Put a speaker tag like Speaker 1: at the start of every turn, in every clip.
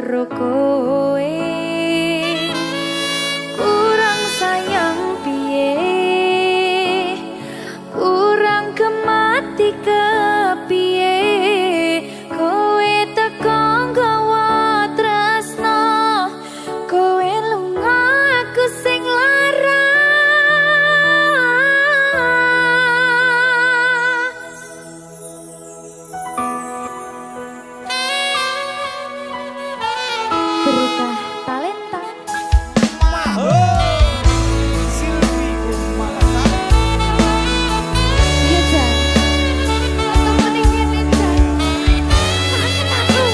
Speaker 1: karo kowe. Kurang sayang piye, kurang kemati kepiye, kowe teko nggawa tresno, kowe lunga aku sing lara. Berita talenta.
Speaker 2: Silvi Kumasa.
Speaker 1: Iya Jan, atau mending ini Jan, kangen aku.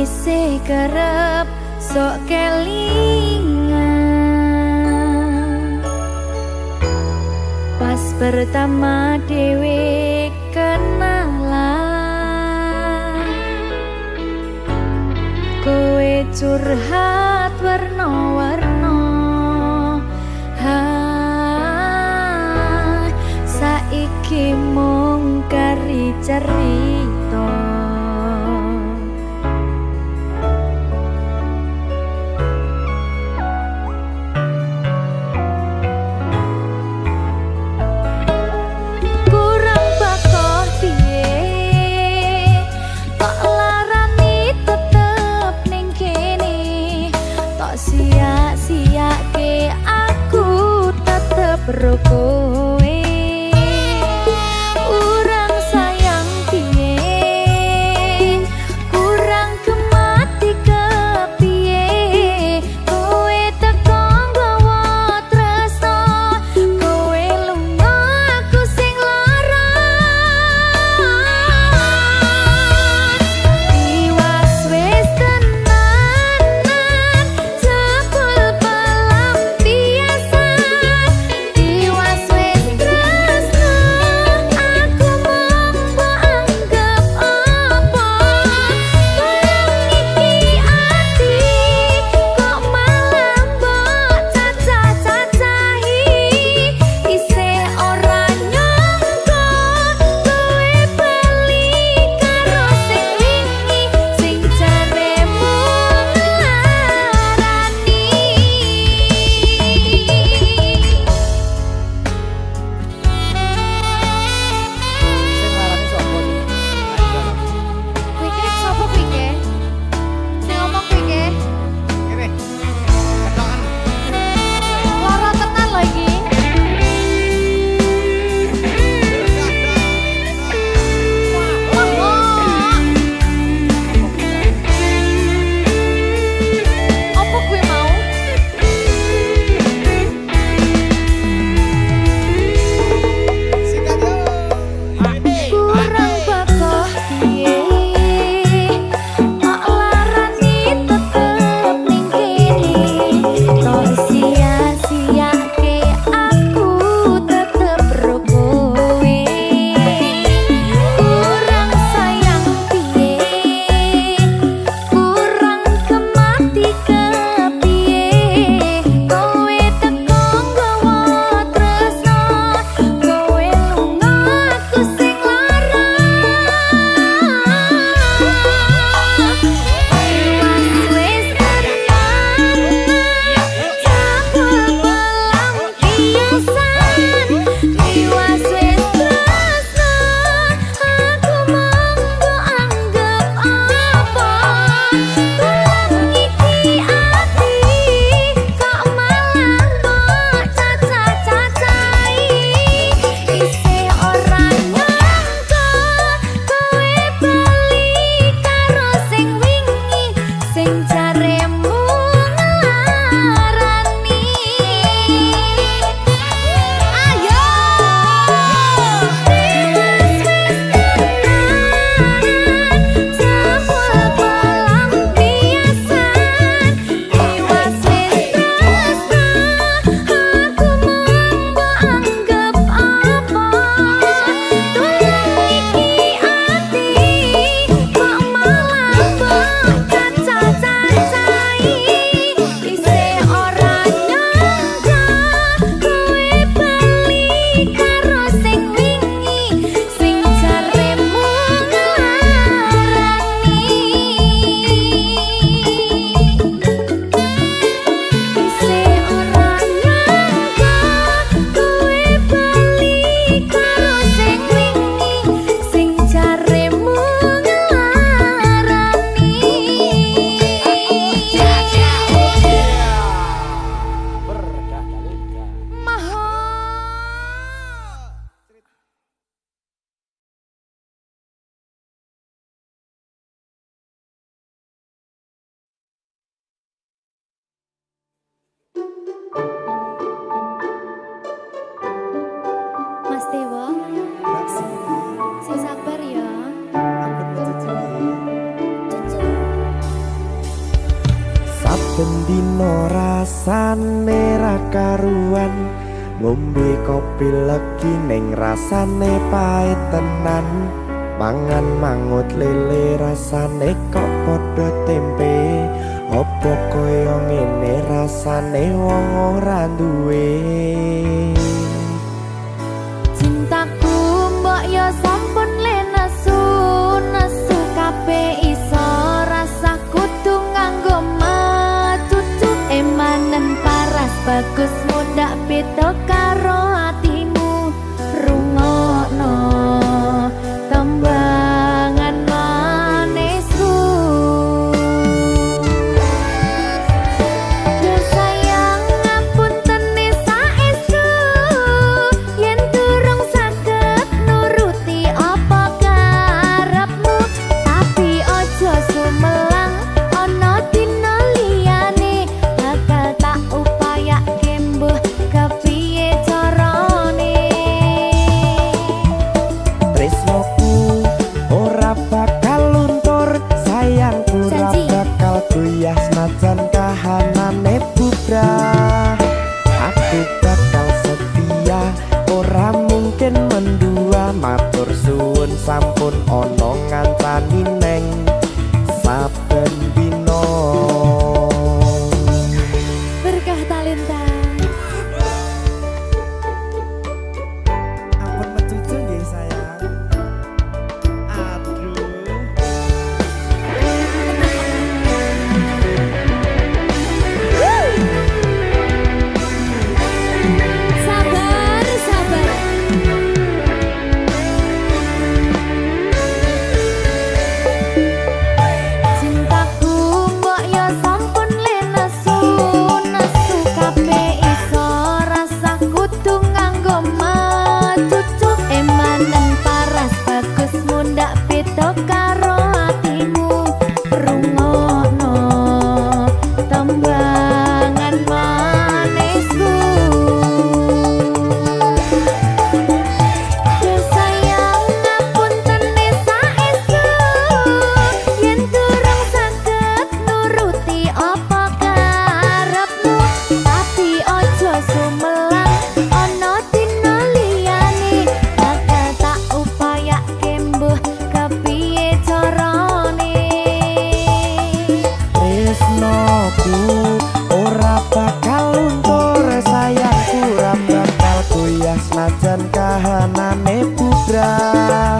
Speaker 1: Isih kerep sok kelingan, pas pertama dewe kenalan, kowe curhat warna-warna, saiki mung kari cerita. Kurang bakoh piye, tak larani tetep ning kene, tak sia-siake aku tetep ro kowe. Kurang sayang piye, kurang kemati kepiye, kowe teko nggawa tresno, kowe lunga aku sing lara. Iwas wis tenanan, jebul pelampiasan. Iwas
Speaker 3: saben dina rasane ra karuan, ngombe kopi legi ning rasane pahit tenan, mangan mangut lele rasane kok padha tempe, opo kaya ngene rasane wong ora duwe.
Speaker 1: Cintaku mbok yo sampun le nesu nesu kabeh iso rasa kudu nganggo matutu emanen paras bagus mudak beda karo atimu rungokno tembangan manisku. Yo sayang ngapunten saestu yen durung saged nuruti apa karepmu, tapi ojo sumelang ana dina liyane bakal tak upayake mbuh kepiye carane.
Speaker 3: Tresnoku ora bakal luntur, sayangku ora
Speaker 1: Janji.
Speaker 3: bakal goyah senajan kahanane bubrah. Aku bakal setia, ora mungkin mendua, matur suwun sampun ana ngancani neng saben dina.
Speaker 1: Berkah talenta.
Speaker 2: Ampun mecucu nggih sayang. Aduh.
Speaker 1: Sabar, sabar. Cintaku mbok yo sampun le nesu nesu kabeh iso rasa kudu nganggo matutu emanen paras bagus mundak beda karo atimu rungokno tembangan manisku. Yo sayang ngapunten saestu yen durung saged nuruti apa karepmu, tapi ojo sumelang ana dina liyane bakal tak upayake mbuh kepiye carane.
Speaker 3: Tresnoku ora bakal luntur, sayangku ora bakal goyah senajan kahanane bubrah.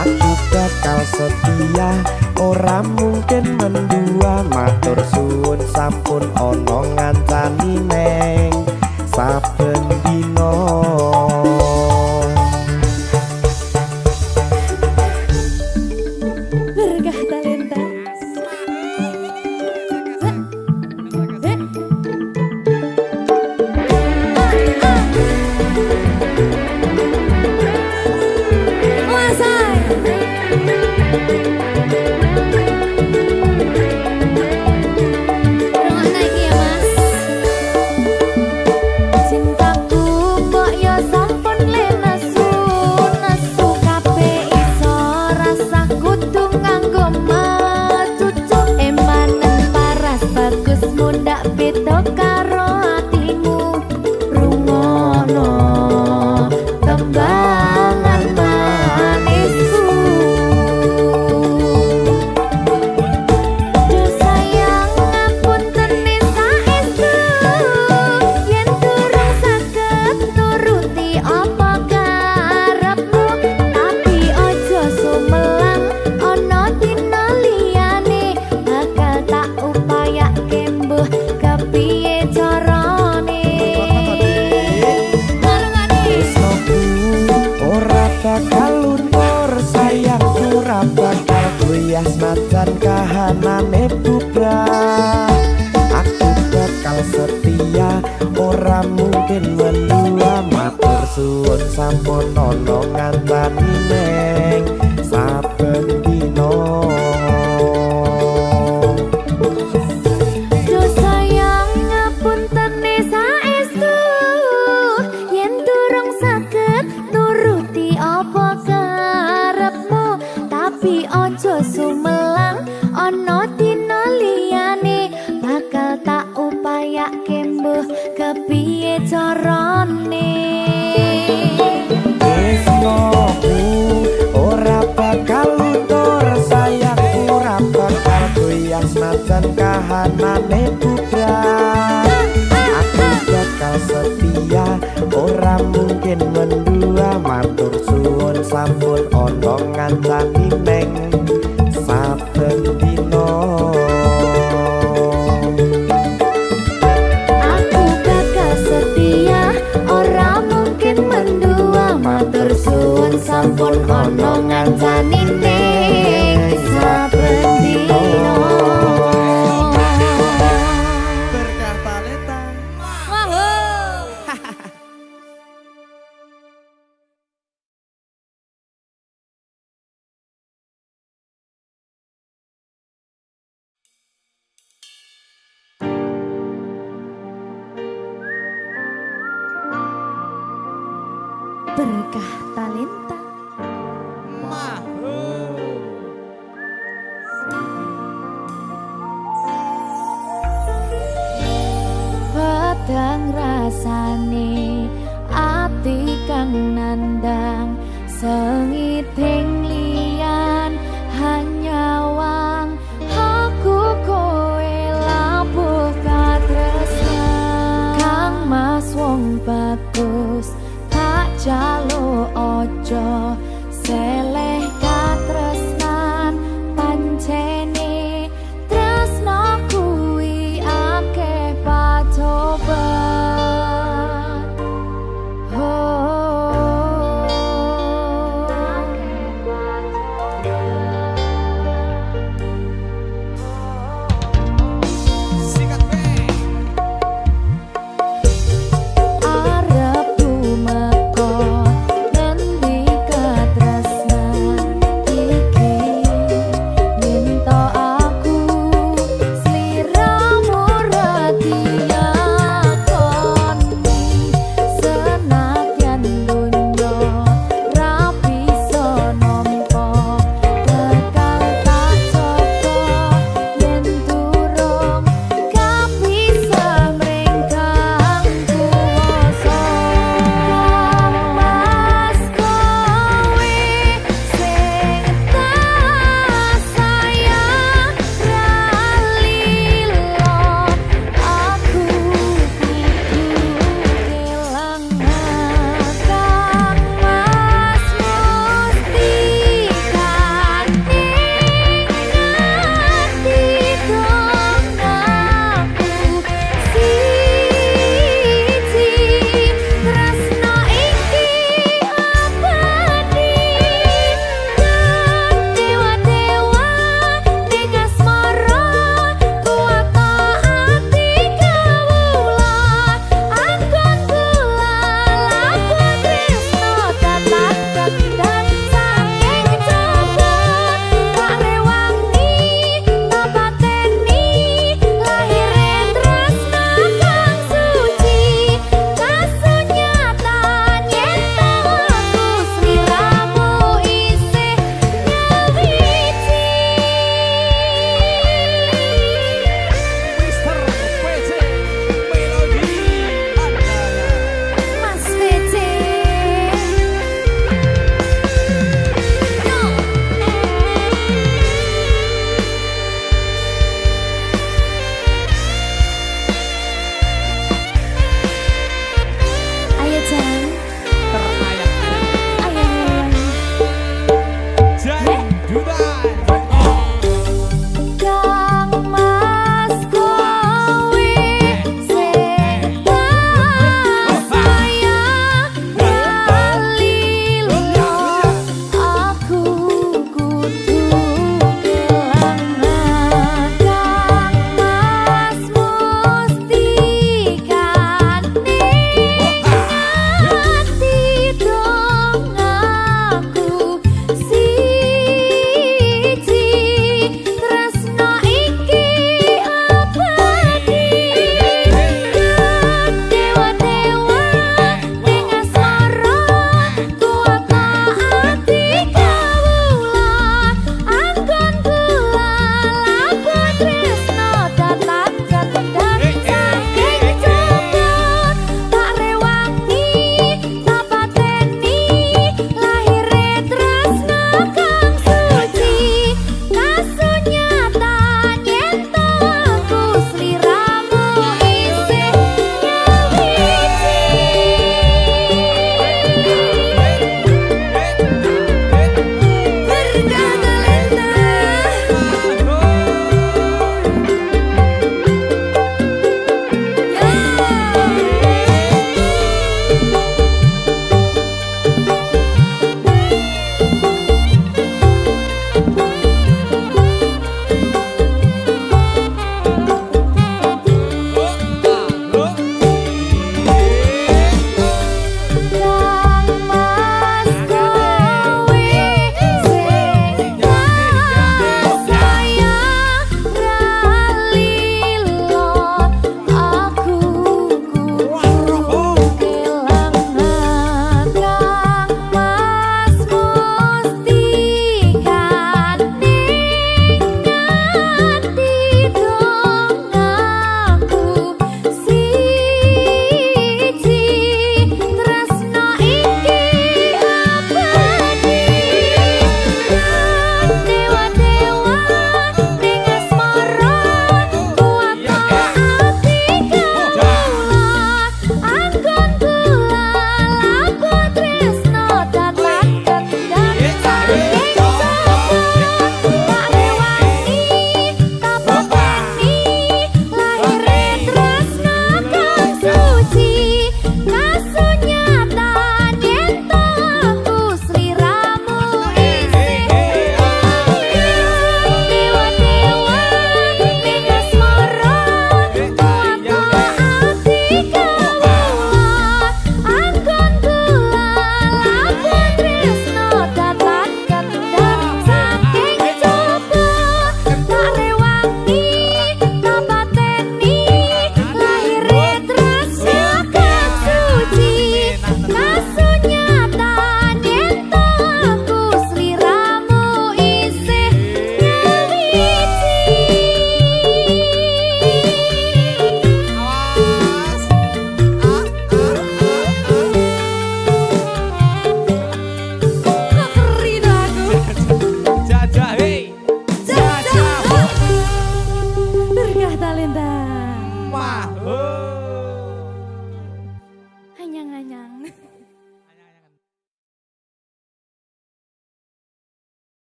Speaker 3: Aku bakal setia, ora mungkin mendua, matur suwun sampun ana ngancani neng saben dina.
Speaker 1: Berkah talenta. Cintaku mbok yo sampun le nesu nesu kabeh iso rasa kudu nganggo matutu emanen paras bagus mundak beda karo atimu rungokno tembangan manisku. Yo sayang ngapunten saestu yen durung saged nuruti apa karepmu, tapi ojo sumelang ana dina liyane bakal tak upayake mbuh kepiye carane.
Speaker 3: Tresnoku ora bakal luntur, sayangku ora bakal goyah senajan kahanane bubrah. Aku bakal setia, ora mungkin mendua, matur suwun sampun ana ngancani neng saben dina.
Speaker 1: Yo sayang ngapunten saestu yen durung saged nuruti apa karepmu, tapi ojo sumelang ana dina liyane bakal
Speaker 3: senajan kahanane bubrah. Aku bakal setia, ora mungkin mendua. Matur suwun sampun ana ngancani neng saben dina.
Speaker 1: Aku bakal setia, ora mungkin mendua. Matur suwun sampun ana ngancani ning saben dina.
Speaker 2: Berkah talenta.
Speaker 1: Berkah talenta. Padang rasane ati kang nandang sengiting liyan hanyawang aku kowe labuh katresnan kang mas wong bagus tak jalo ojo seleh katresnan pancene tresno kuwi akeh pacoban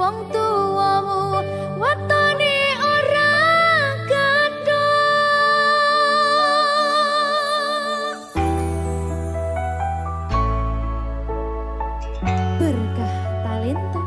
Speaker 1: wong tuamu wetone ora gedhe. Berkah talenta.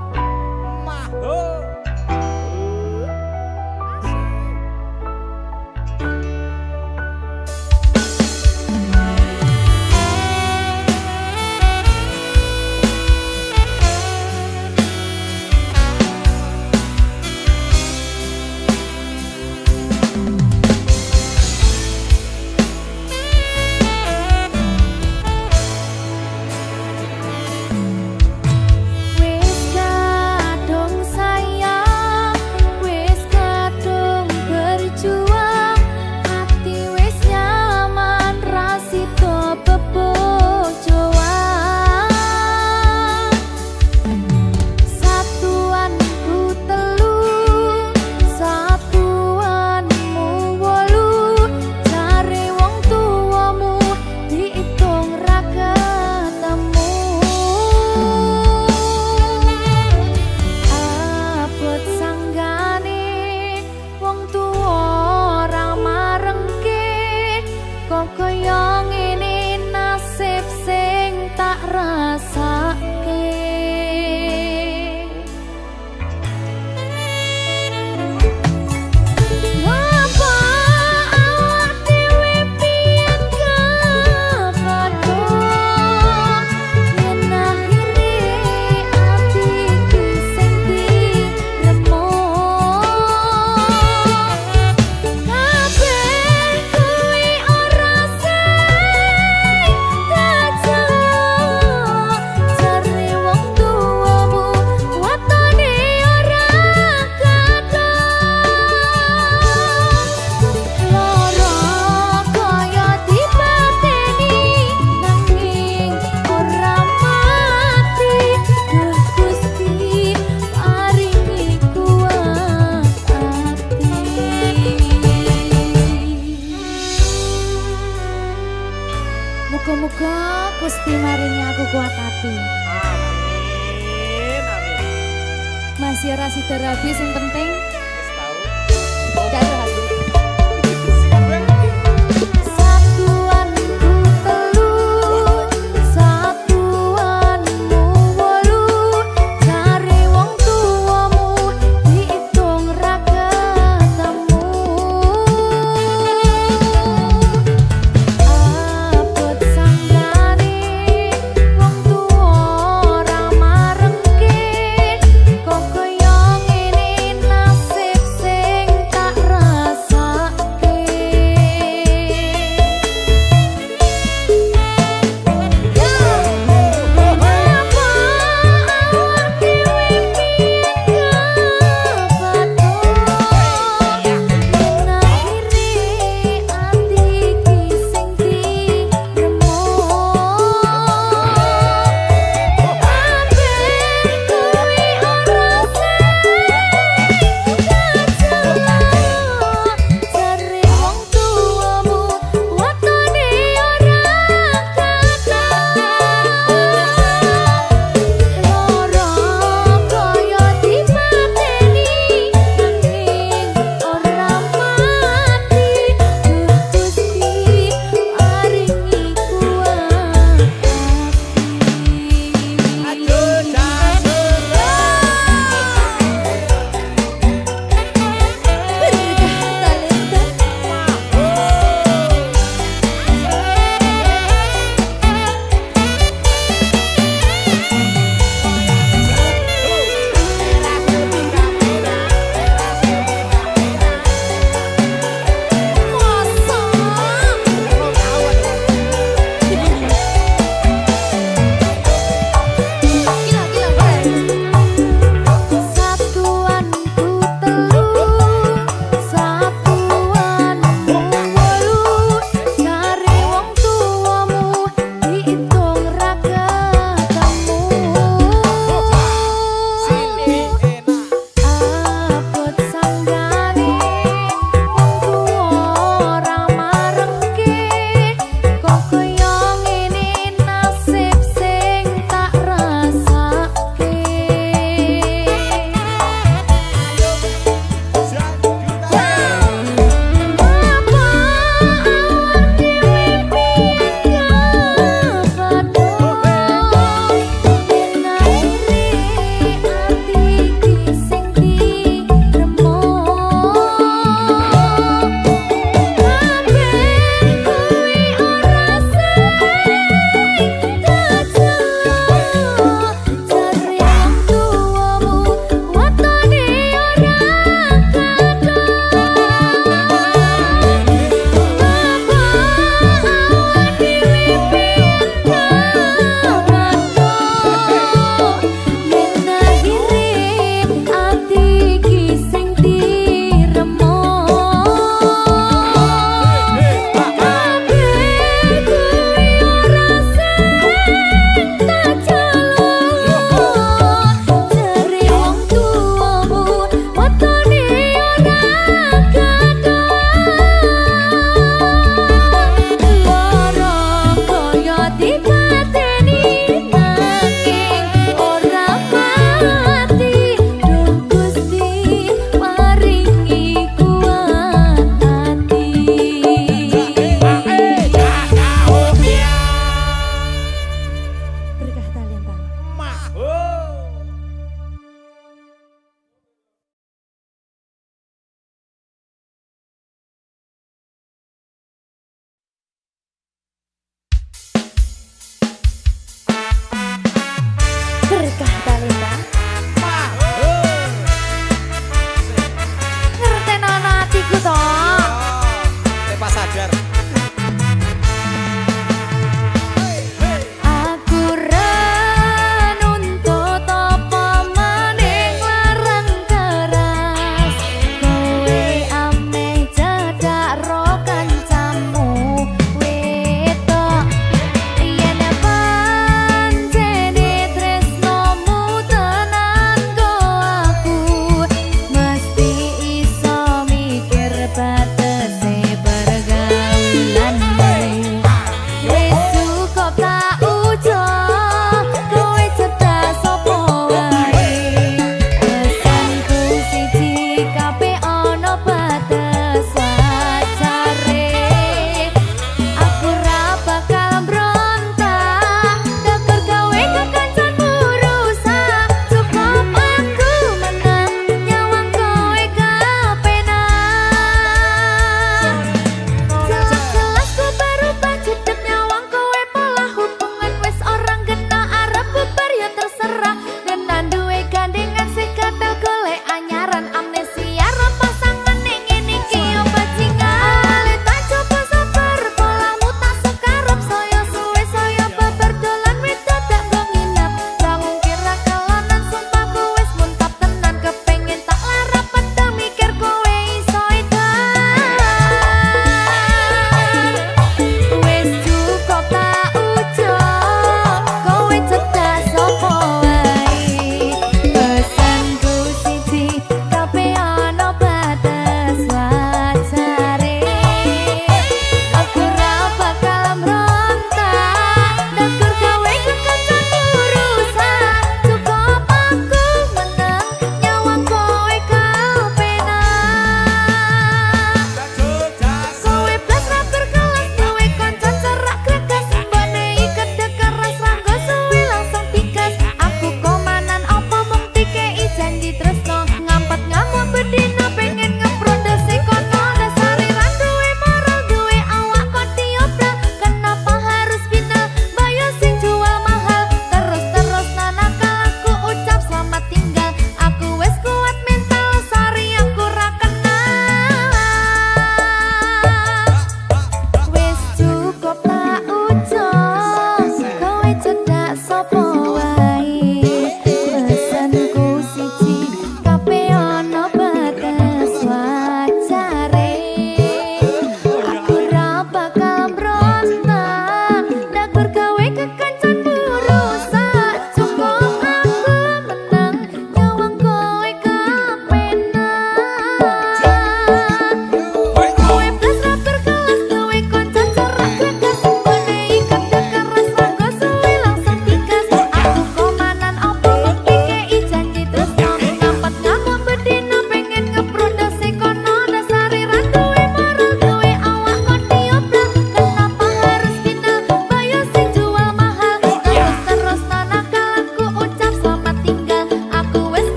Speaker 1: Wis kadung sayang, wis kadung berjuang, hati wis nyaman rasito bebojoan. Satuanku telu, satuanmu wolu, cari wong tuamu diitung ra ketemu. Abot sanggane wong tuwa ora marengke, kok kaya ngene nasib sing tak rasake. Ngapa awak dhewe pian kepadha, yen akhire ati iki sing diremuk. Kabeh kuwi ora sing tak jeluk, jare wong tuamu watone ora gedhe. Lara kaya dipateni nanging ora mati, Duh Gusti paringi kuat ati. Muga-muga Gusti maringi aku kuat hati.
Speaker 2: Amin, amin.
Speaker 1: Masih ora sida rabi sing penting
Speaker 2: Wis tau.
Speaker 1: gak ada hati.
Speaker 2: Siapa?
Speaker 1: Satuanku telu, satuanmu wolu, cari wong tuamu diitung ra ketemu. Abot sanggane wong tuwa ora marengke, kok kaya ngene nasib sing tak rasake.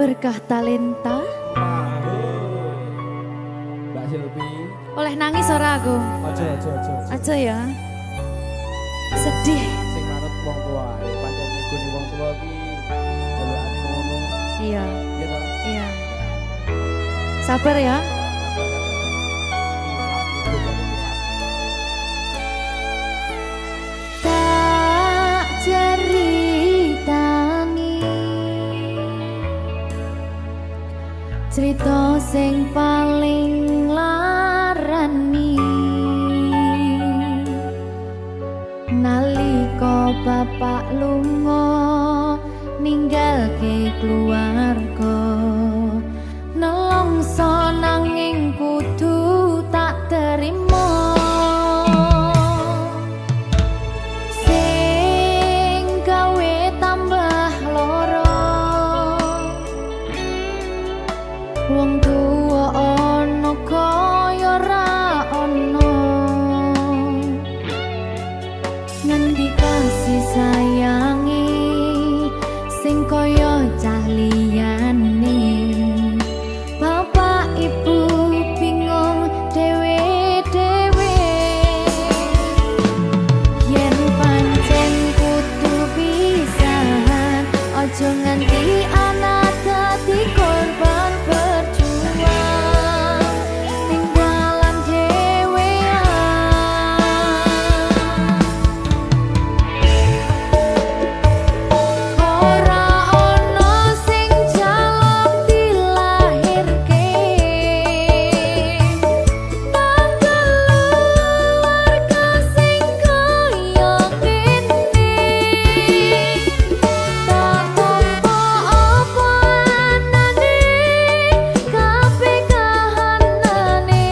Speaker 1: Berkah talenta.
Speaker 2: Mbak Silvi.
Speaker 1: Oleh nangis ora aku?
Speaker 2: Aja.
Speaker 1: Aja ya. Sedih.
Speaker 2: Sing manut wong tua, ya pancen ngikuni wong tua ki jelekane ngono.
Speaker 1: Iya,
Speaker 2: Ya toh.
Speaker 1: iya. Sabar ya. Tak ceritani cerita sing paling larani nalika bapak lunga ninggalke keluarga nelongso nanging kudu tak terima sing gawe tambah loro wong tuwa ana kaya ra ana ngendi kasih sayangi sing kaya cah liyane bapak ibu bingung dewe-dewe yen pancen kudu pisahan aja nganti anak dadi korban berjuang ning dalan dhewean ora ana sing jaluk dilahirke nang keluarga sing kaya kene tak tampa apa anane kabeh kahanane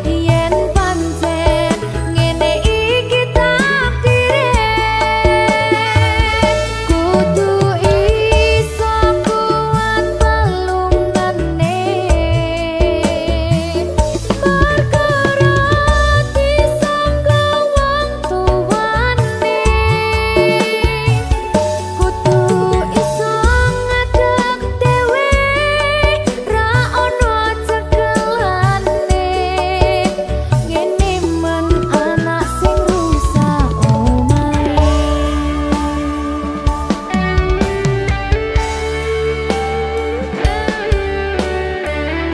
Speaker 1: yen pancen ngene iki takdire kudu iso kuat pelungane perkara disangka wong tuwane kudu iso ngadeg dhewe ra ono cekelane ngene men anak sing rusak omahe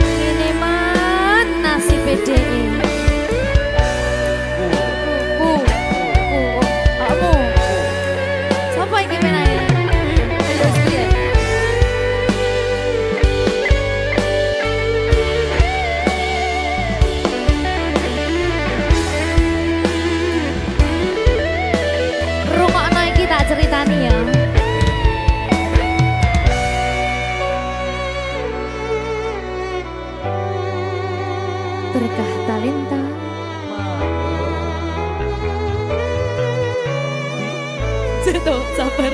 Speaker 1: ngene man nasib dhewe kamu siapa yang gimana ya? Ayo sekalian. Rungokno iki tak ceritani ya. Berkah talenta. Tuh, sabar.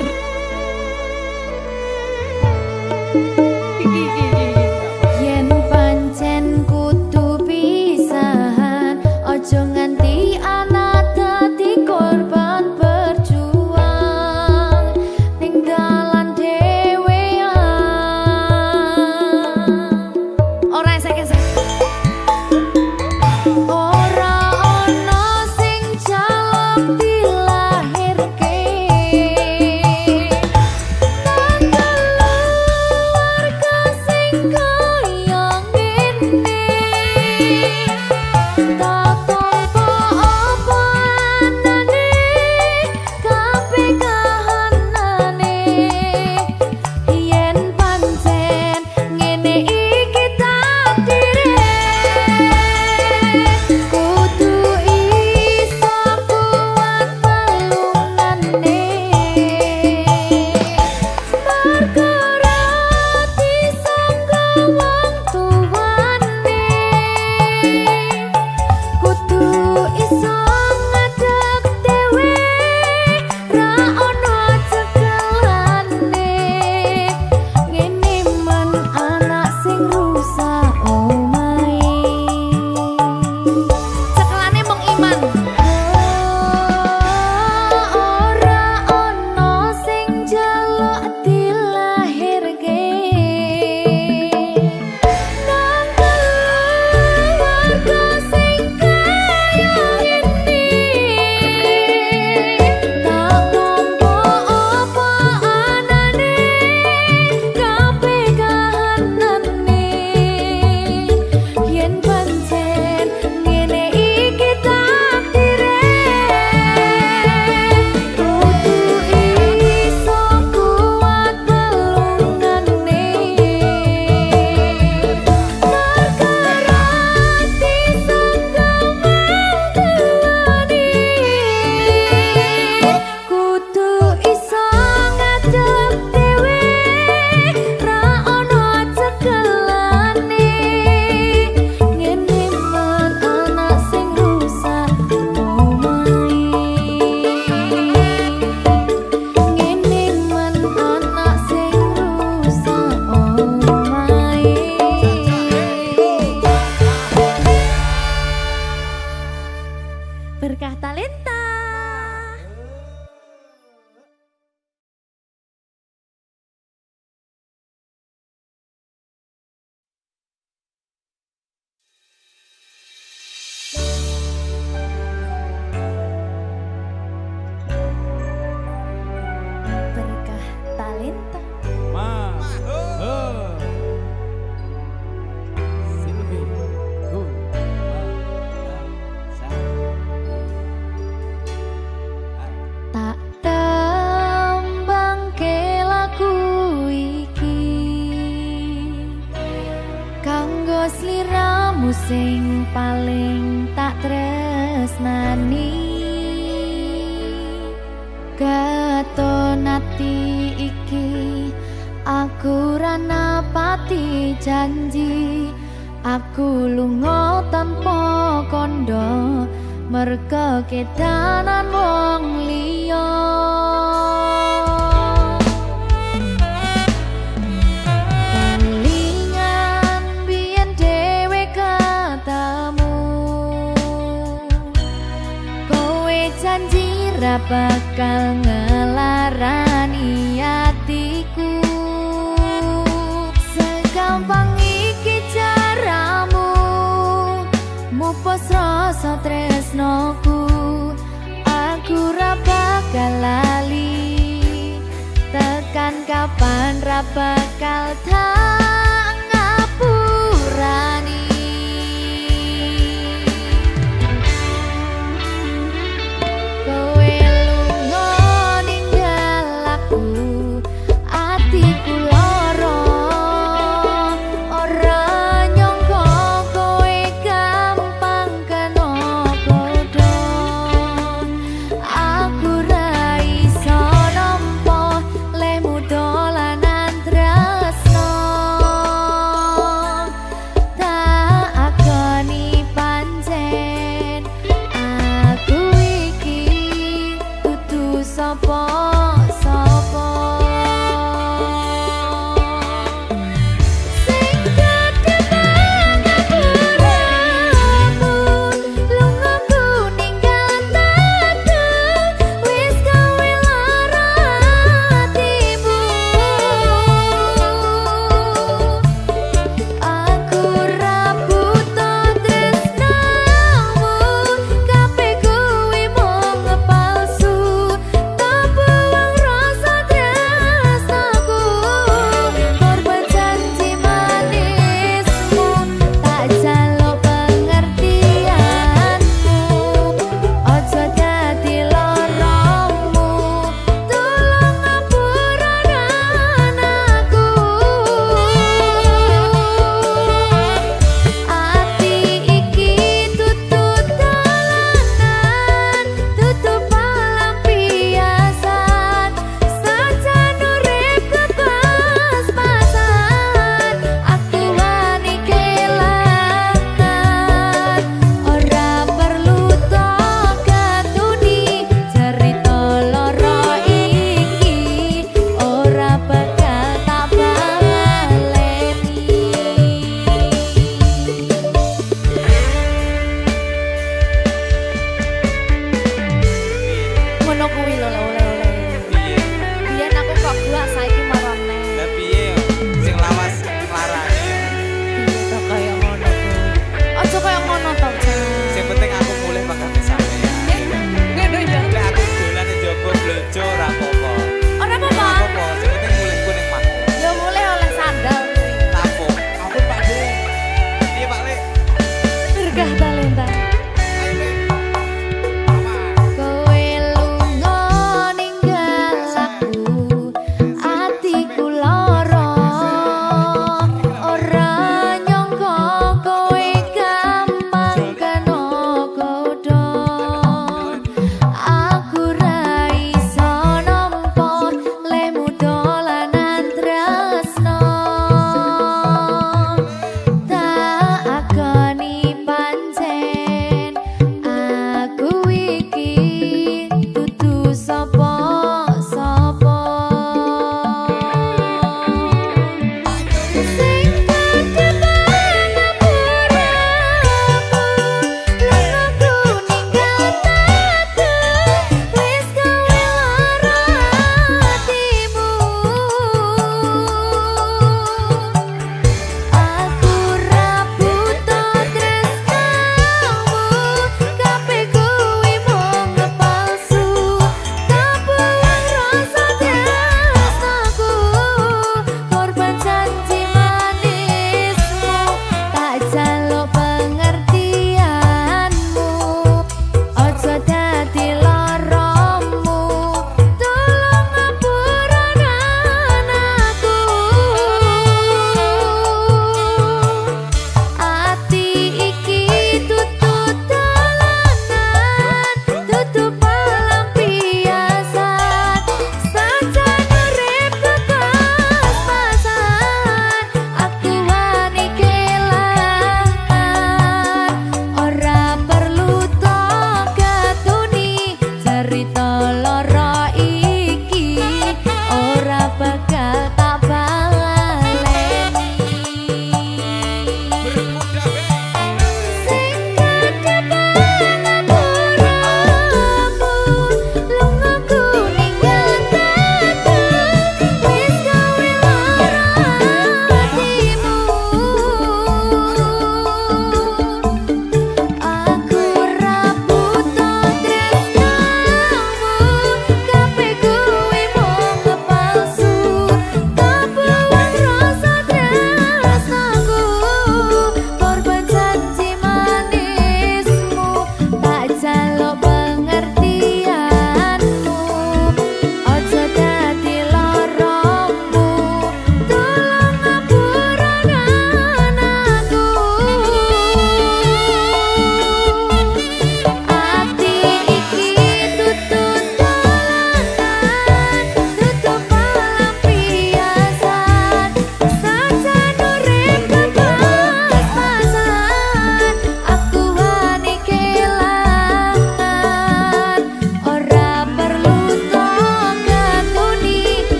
Speaker 1: Yen pancen kudu pisahan, ojo nganti anak dadi korban berjuang ning dalan dhewean. Ora esek-esek. Ora ana sing jaluk dilahirke Berkah Talenta. Berkah Talenta.
Speaker 2: Silvi Ku
Speaker 1: Tak tembang lagu iki kanggo sliramu sing paling tak tresnani katon ati iki aku ra napati janji aku lunga tanpa kondo merga kedanan wong liya kelingan biyen dhewe katamu kowe janji ra bakal ngelarani atiku segampang iki caramu mupus rasa tresnoku aku ra bakal lali tekan kapan ra bakal tak ngapurani kowe lunga ninggal aku atiku lara ora nyangka kowe gampang kena godho aku ra iso nampa lemu dolanan drama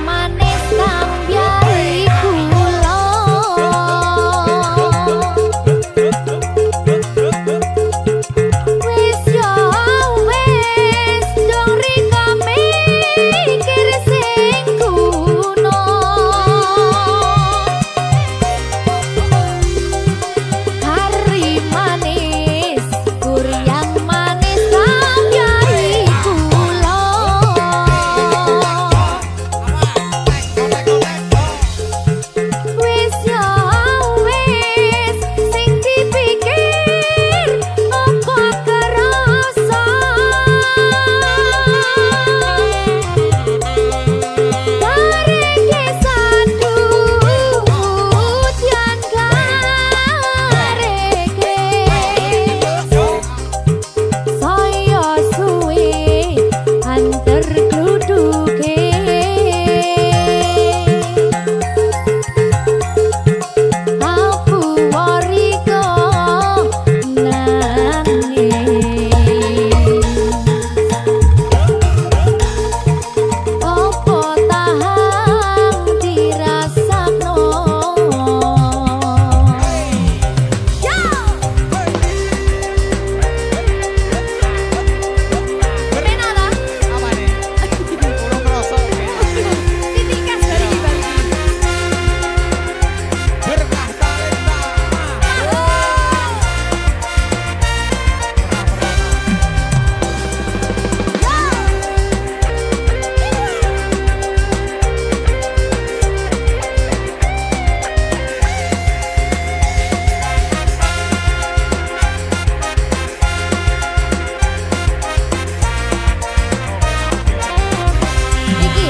Speaker 1: manis tambyai kula wis yo wis dong rika mikir sing kuno hari manis kuryang manis tambyai kula wis yo wis sing dipikir apa kerasa bareke sadut jan gareke saya suwe antar duduke aku wariko nangis opo tahan dirasakno yo Menala
Speaker 4: Apa nih? Kurang kerasa.
Speaker 1: titikas dari Bali
Speaker 4: Berkah talenta.
Speaker 1: iki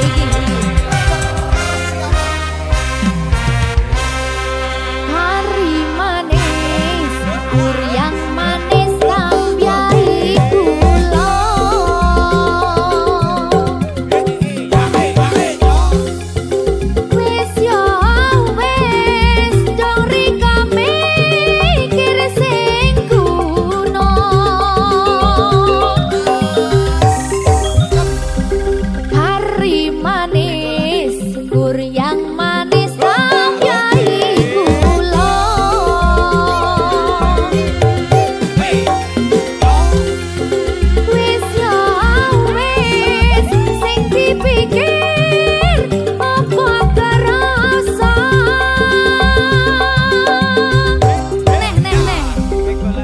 Speaker 1: hari manis kuryang manis tambyai kula wis yo wis dong rika mikir sing kuno hari manis kuryang manis tambyai kula wis yo wis sing dipikir apa kerasa neh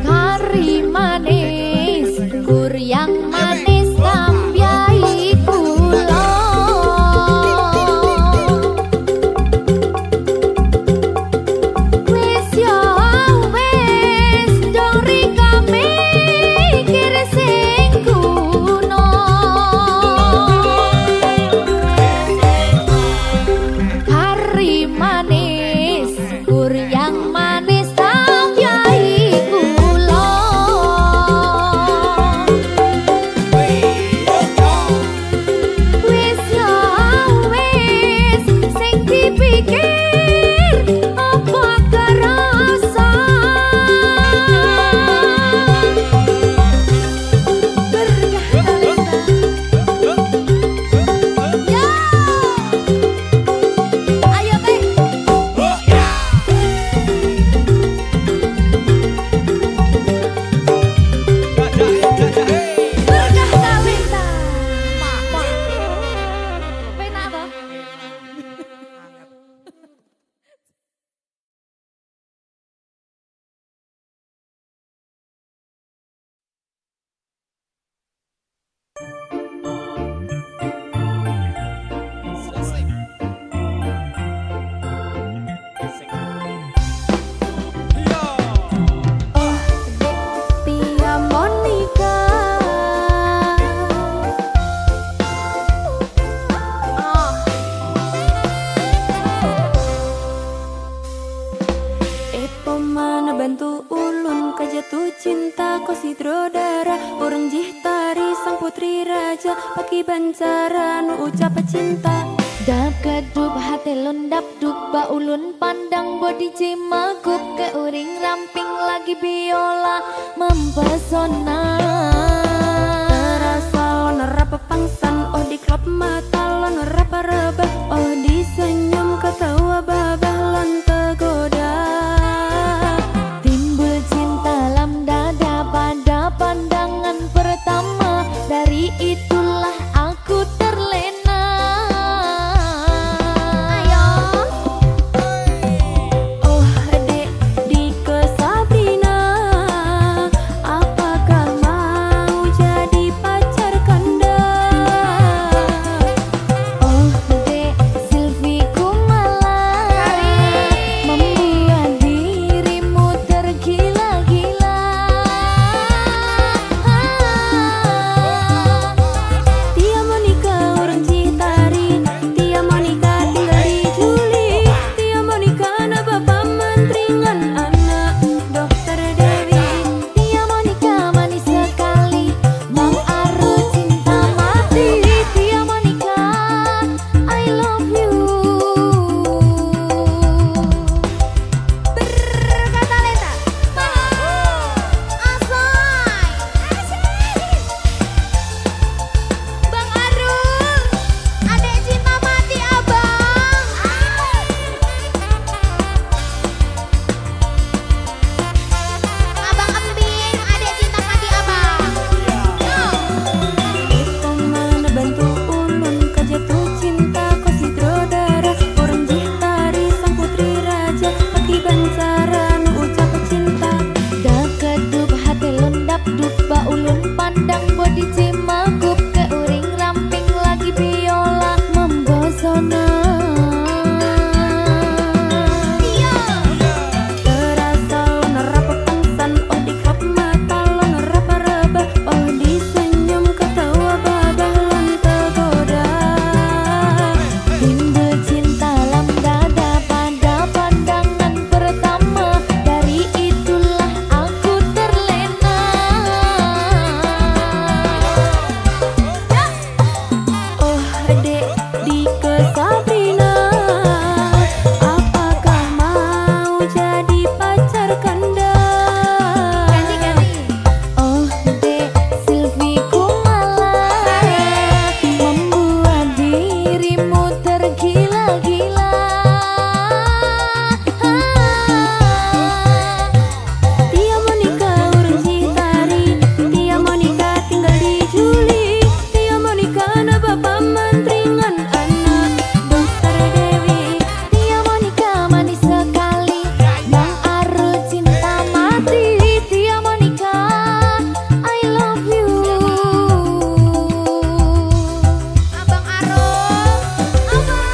Speaker 1: hari manis kuryang manis tambyai kula wis yo wis dong rika mikir sing kuno hari manis kuryang manis tambyai kula wis yo wis sing dipikir apa kerasa berkah talenta yo ayo teh berkah talenta pena toh Tia Monica Epo mana bantu ulun kajatuh cinta ko sidrodara urang jihtari sang putri raja paki bancara nu ucap cinta dap gadup hati lun dap duk ba ulun pandang body cimagup ke uring ramping lagi biola mempesona terasa nerap pangsan. Oh di klop mata lon raba-raba. Oh di senyum ketawa babah lon tergoda.
Speaker 5: Timbul cinta dalam dada pada pandangan pertama. Dari itulah aku terlena. Ayo.
Speaker 1: Oh dek Dike Sabrina, apakah mau jadi pacar kanda?
Speaker 5: Oh dek Silvi Kumala, membuat dirimu tergila-gila.
Speaker 1: Tia Monica orang Citari, Tia Monica tinggal di Juli. Tia Monica na bapak menteri ngan anak dokter Dewi.
Speaker 5: Tia Monica manis sekali, Bang Aru cinta mati. Tia Monica, I love you. Berkata Lenta, Asoy, Bang Aru, adek cinta mati abang. Abang kambing, adek cinta mati abang.
Speaker 1: Iko mana bantu ulun kejatuh cinta ko si Drodara. Orang Citari sang putri raja, pagi bancara nu ucap cinta.
Speaker 5: Dah kedup hati lundap dup ba ulun pandang body cimagup ke uring ramping lagi biola membosona.
Speaker 1: Terasa lon rapa pangsan. Oh di klop mata lon raba-raba. Oh di senyum ketawa babah lon tergoda.
Speaker 5: Timbul cinta dalam dada pada pandangan pertama. Dari itulah aku terlena.
Speaker 1: Oh dek Dike Sabrina, apakah mau jadi pacar kanda?
Speaker 5: Oh dek Silvi Kumala, membuat dirimu tergila-gila.
Speaker 1: Tia Monica orang Citari, Tia Monica tinggal di Juli. Tia Monica na bapak menteri ngan anak dokter Dewi.
Speaker 5: Tia Monica manis sekali, Bang Aru cinta mati. Tia Monica, I love you. Abang Aru, abang.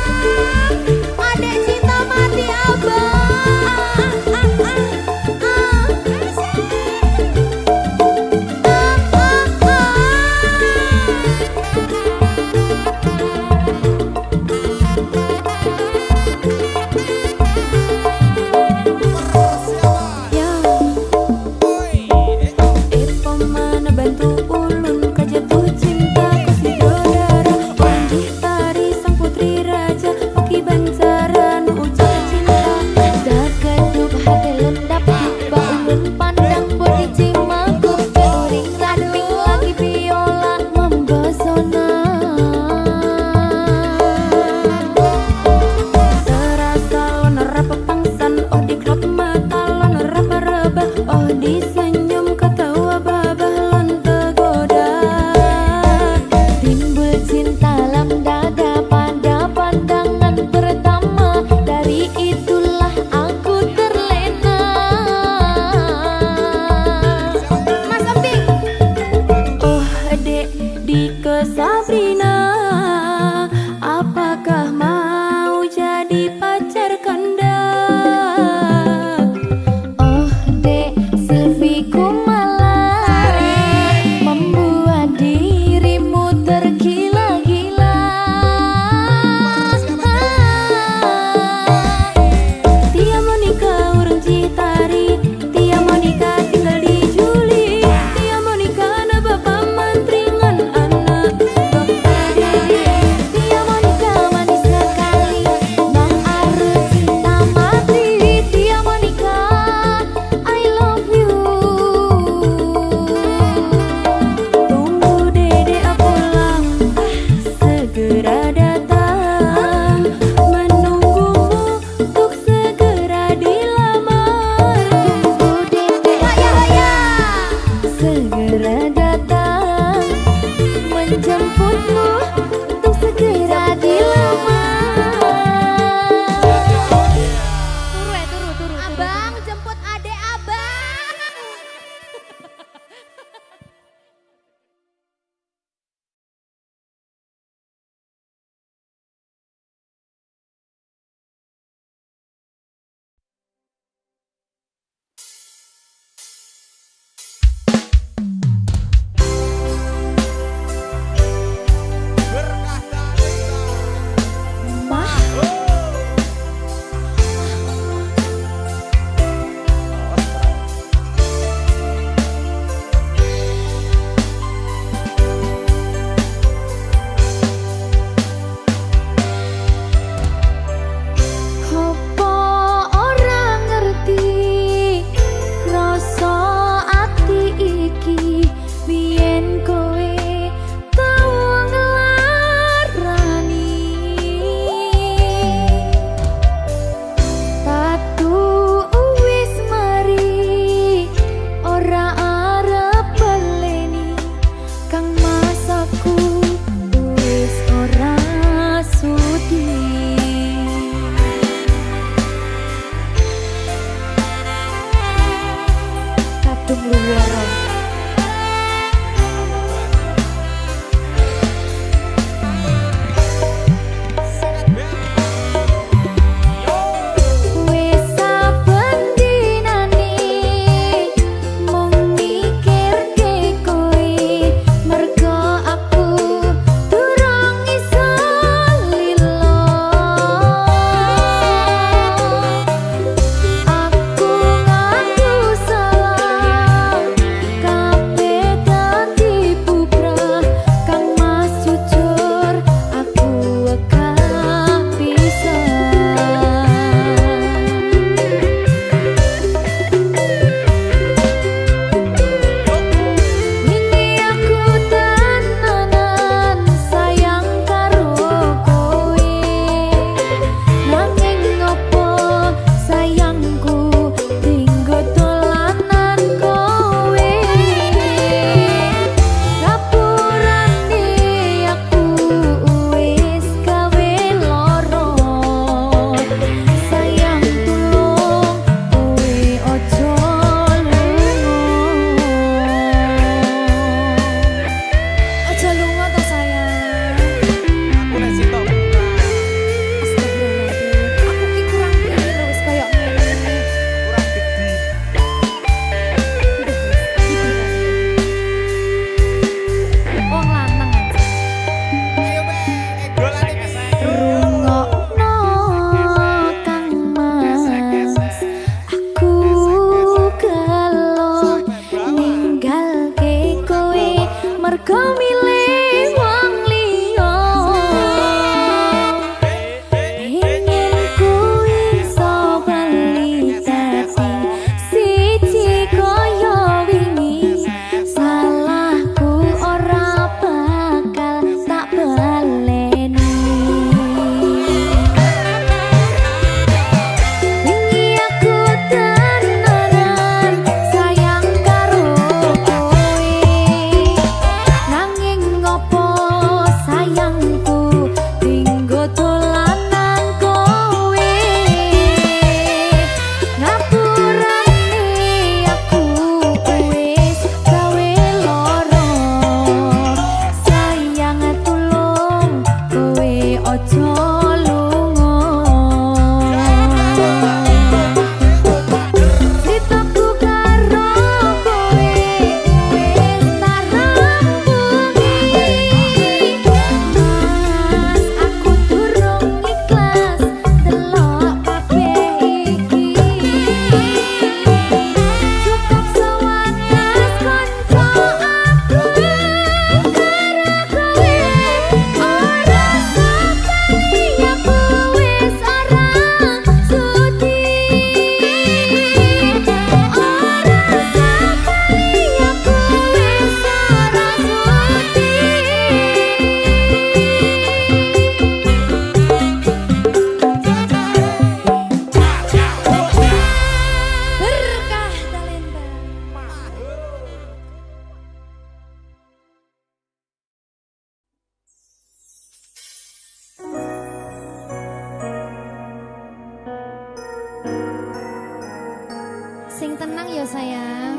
Speaker 5: sayang.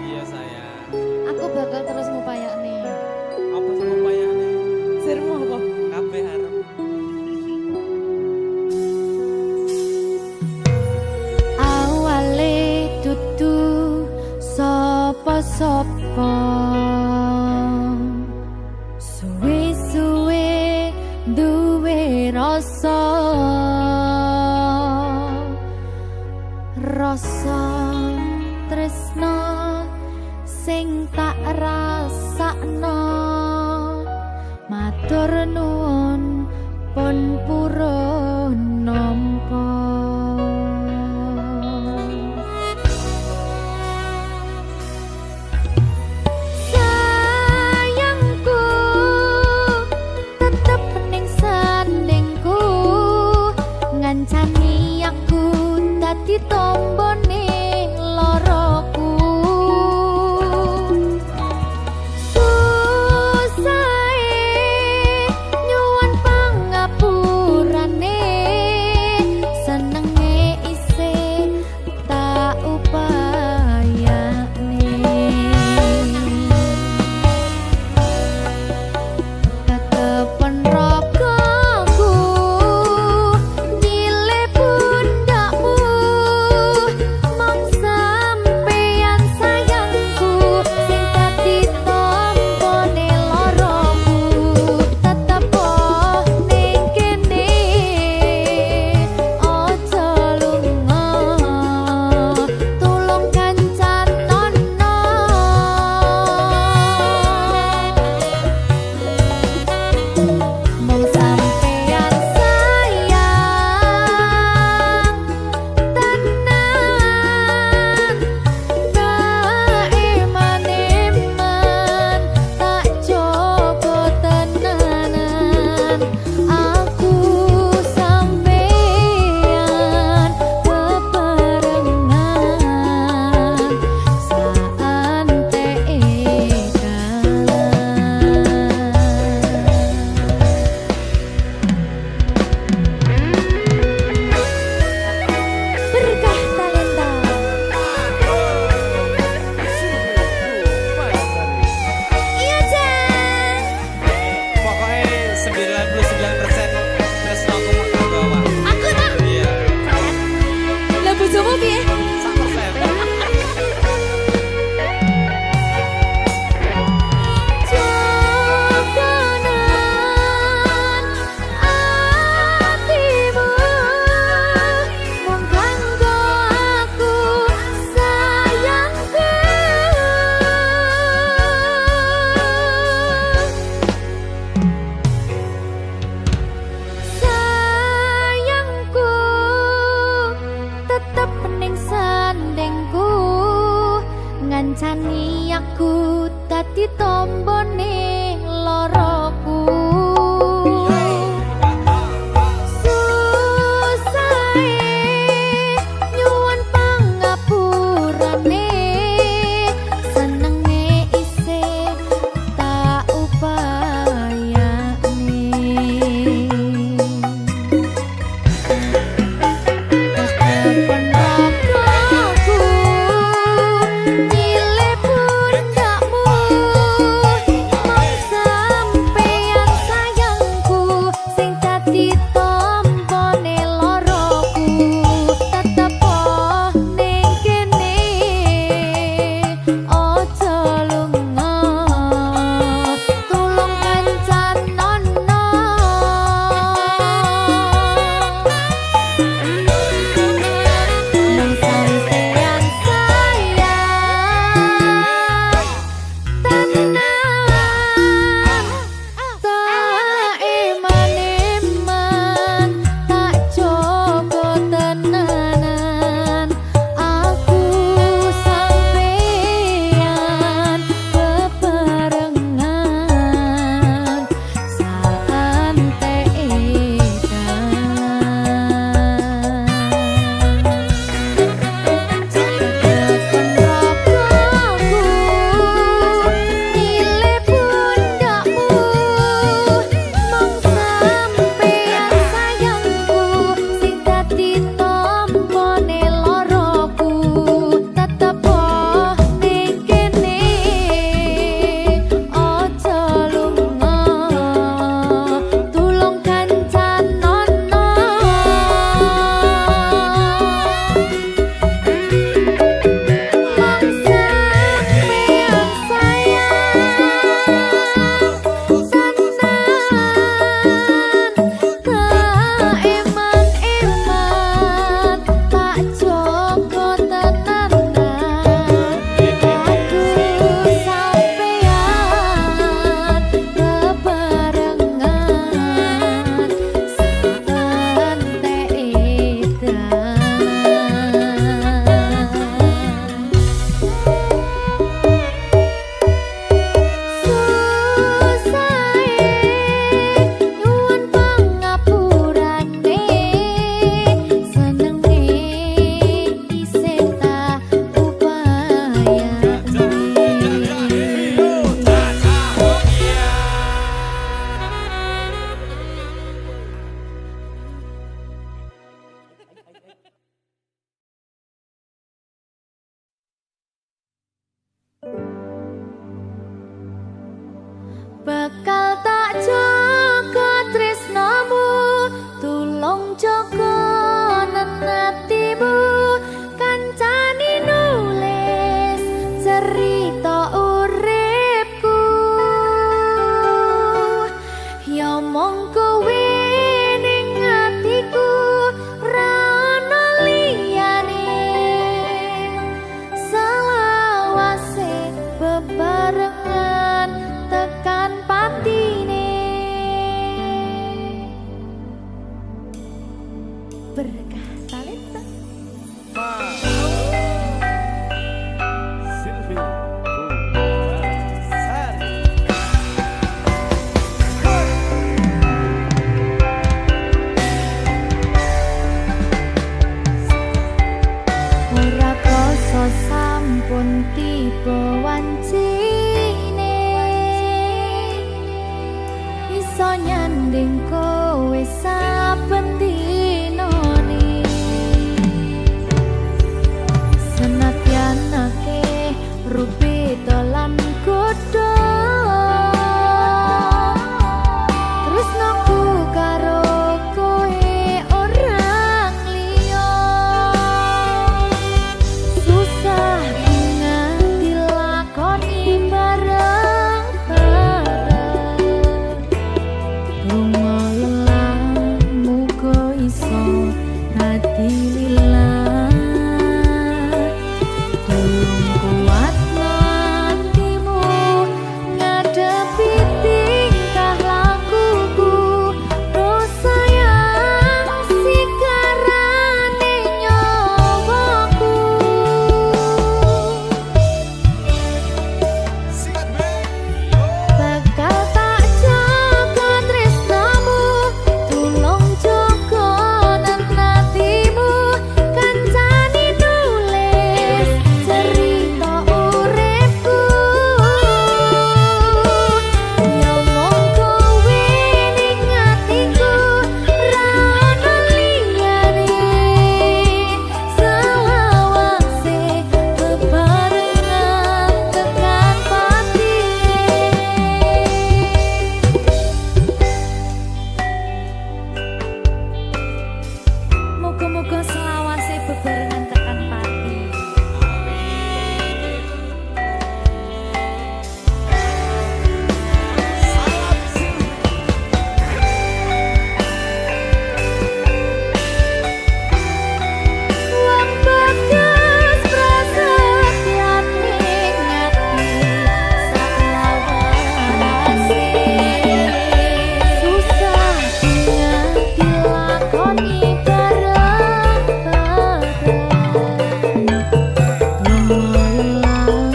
Speaker 4: Iya sayang.
Speaker 5: Aku bakal terus ngupayakne.
Speaker 4: Apa sama payahnya?
Speaker 5: Sirmu apa?
Speaker 4: Kabeh harap.
Speaker 5: Awale dudu sapa-sapa. Suwe-suwe duwe rasa. Rasa tresno sing tak rasakno. Matur nuwun pun purun nampa. Sayangku tetep ning sandingku, ngancani aku dadi tombone loroku. Nyuwun pangapurane, senenge isih tak upayane. Ketepen ragaku nyile pundakmu, mong sampeyan sayangku sing dadi tombone loroku. Tetep ning kene aja lunga, tulung kancanono. Mong sampeyan sayang tenan, iman-iman tak coba tenanan. Aku sampeyan bebarengan berkah talenta. Iya Jan,
Speaker 4: Pokoknya 99% tresno aku mau ke bawah.
Speaker 5: aku tak
Speaker 4: Iya.
Speaker 5: lah bojomu piye?
Speaker 4: 100%.
Speaker 5: Jokonan atimu mung kanggo aku sayangku. Sayangku tetep ning sandingku, ngancani aku dadi tombone loroku. Susahe nyuwun pangapurane, senenge isih tak upayane. Ketepen ragaku nyile pundakmu, mong Berkah talenta.
Speaker 2: Silvi
Speaker 5: Ora krasa sampun tiba wancine iso nyanding kowe saben dinane senadyan akeh rupi dolan godho tresnaku karo kowe orang liya susah nganti lakoni bareng-bareng lunga lelah muga iso dadi lillah tulung kuatno atimu ngadepi tingkah lakuku dosa yang sikarane nyawaku bakal tak jaga tresnamu tulung jaga nantimu kancani nulis cerita uripku nyomong kowe ning atiku ra ono liyane selawase bebarengan tekan patine Moga-moga selawase bebarengan tekan pati. Wong bagas prasetyan ning ati saklawase susah nganti lakoni bareng-bareng lumayan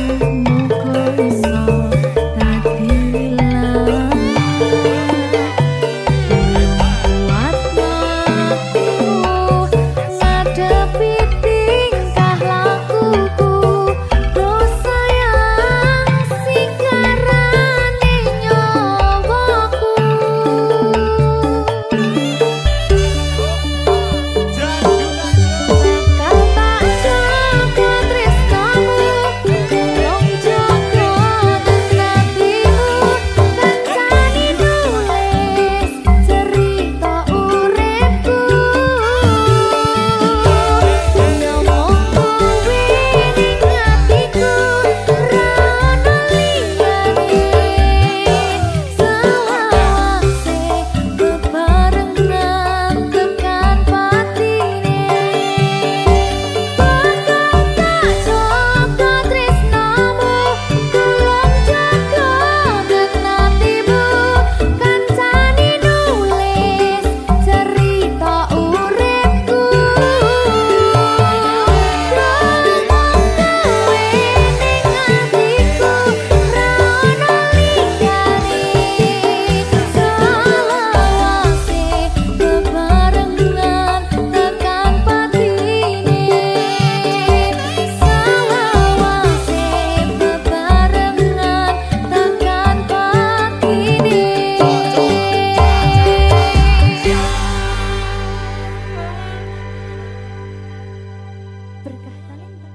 Speaker 5: muga iso dadi lillah kuatno atimu ngadepi tingkah lakuku dosa yang sikarane nyawaku bakal tak jaga tresnamu tulung jaga nantimu kancani nulis cerita uripku nyomong kowe ning atiku ra ono liyane selawase bebarengan tekan patine bakal tak jaga tresnamu tulung jaga nantimu kancani nulis cerita uripku nyomong kowe ning atiku ra ono liyane selawase bebarengan tekan patine selawase bebarengan tekan patine berkah talenta.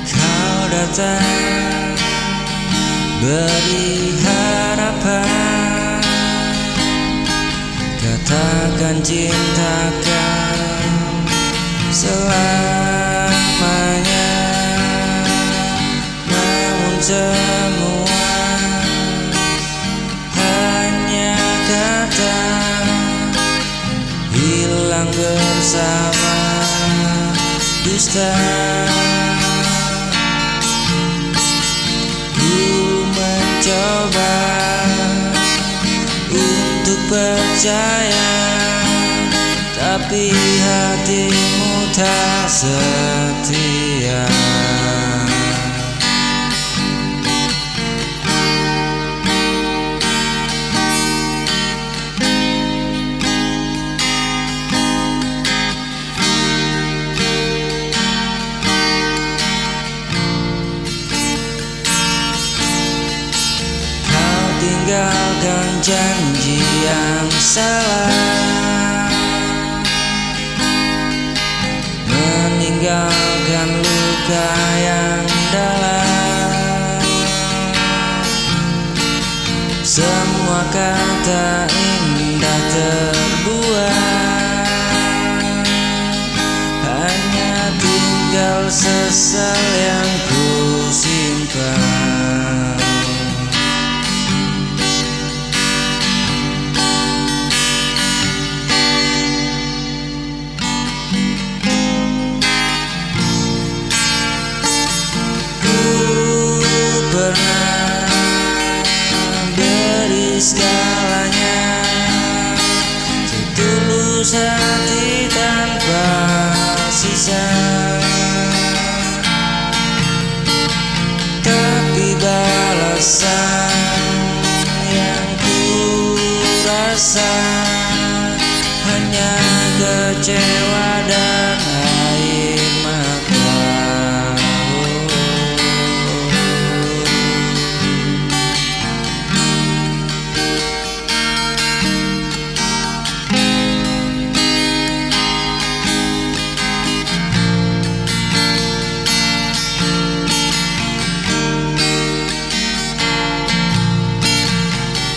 Speaker 6: Kau datang beri harapan, katakan cintakan selamanya. Namun semua hanya kata bersama dusta. Ku mencoba untuk percaya, tapi hatimu tak setia. Kau tinggalkan janji yang salah, meninggalkan luka yang dalam. Semua kata indah terbuang, hanya tinggal sesal yang ku simpan. Pernah beri segalanya, setulus hati tanpa sisa. Tapi balasan yang ku rasa hanya kecewa dan air mata.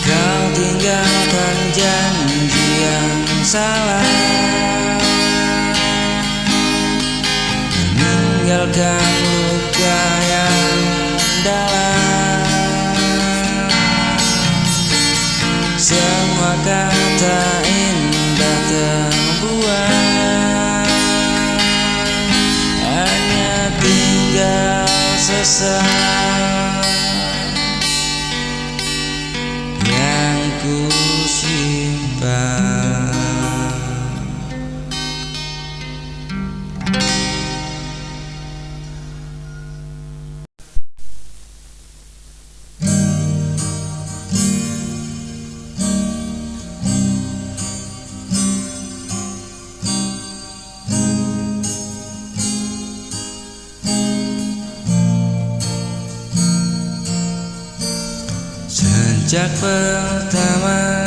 Speaker 6: Kau tinggalkan janji yang salah, meninggalkan luka yang dalam. Semua kata indah terbuang, hanya tinggal sesal yang ku simpan. Sejak pertama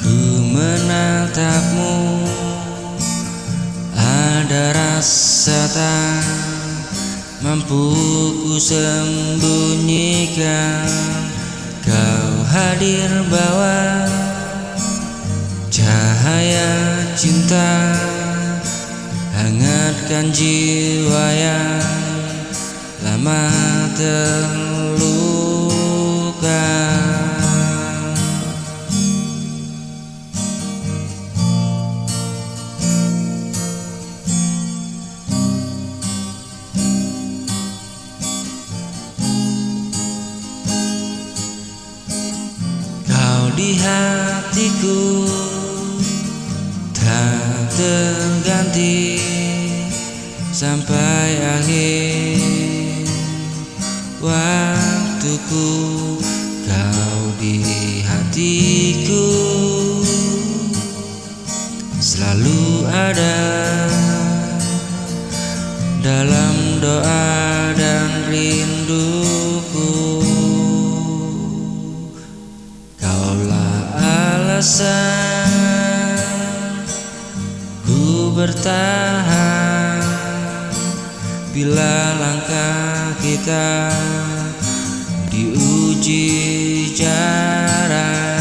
Speaker 6: ku menatapmu, ada rasa tak mampu ku sembunyikan. Kau hadir bawa cahaya cinta, hangatkan jiwa yang lama terluka. Kau di hatiku tak terganti sampai akhir waktuku. Kau di hatiku selalu ada, dalam doa dan rinduku. Kaulah alasan ku bertahan bila langkah kita diuji jarak.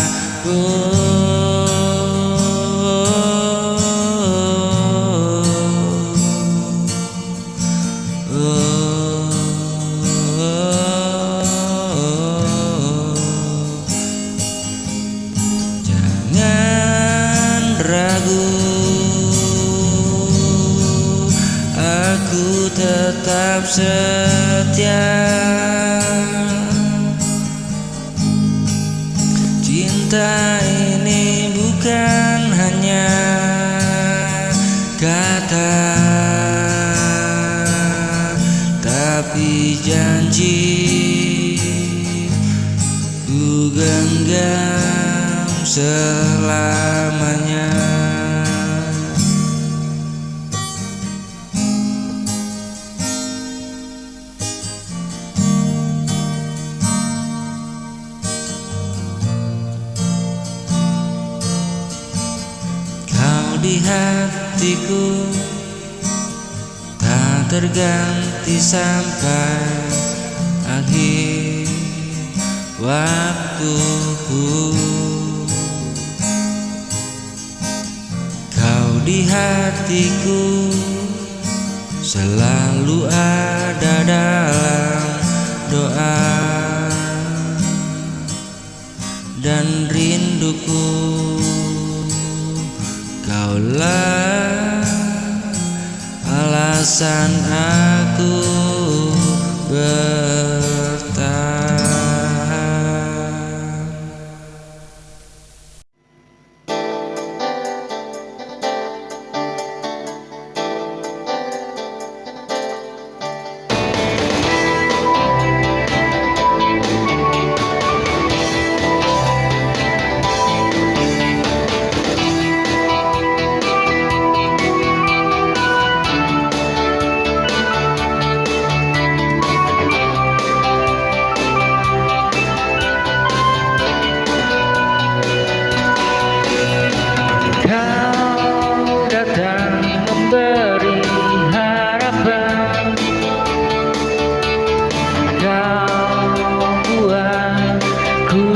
Speaker 6: Jangan ragu Aku tetap setia. Cinta ini bukan hanya kata, tapi janji ku genggam selamanya. Di hatiku tak terganti sampai akhir waktuku. Kau di hatiku selalu ada dalam doa dan rinduku. Kaulah alasan aku bertahan.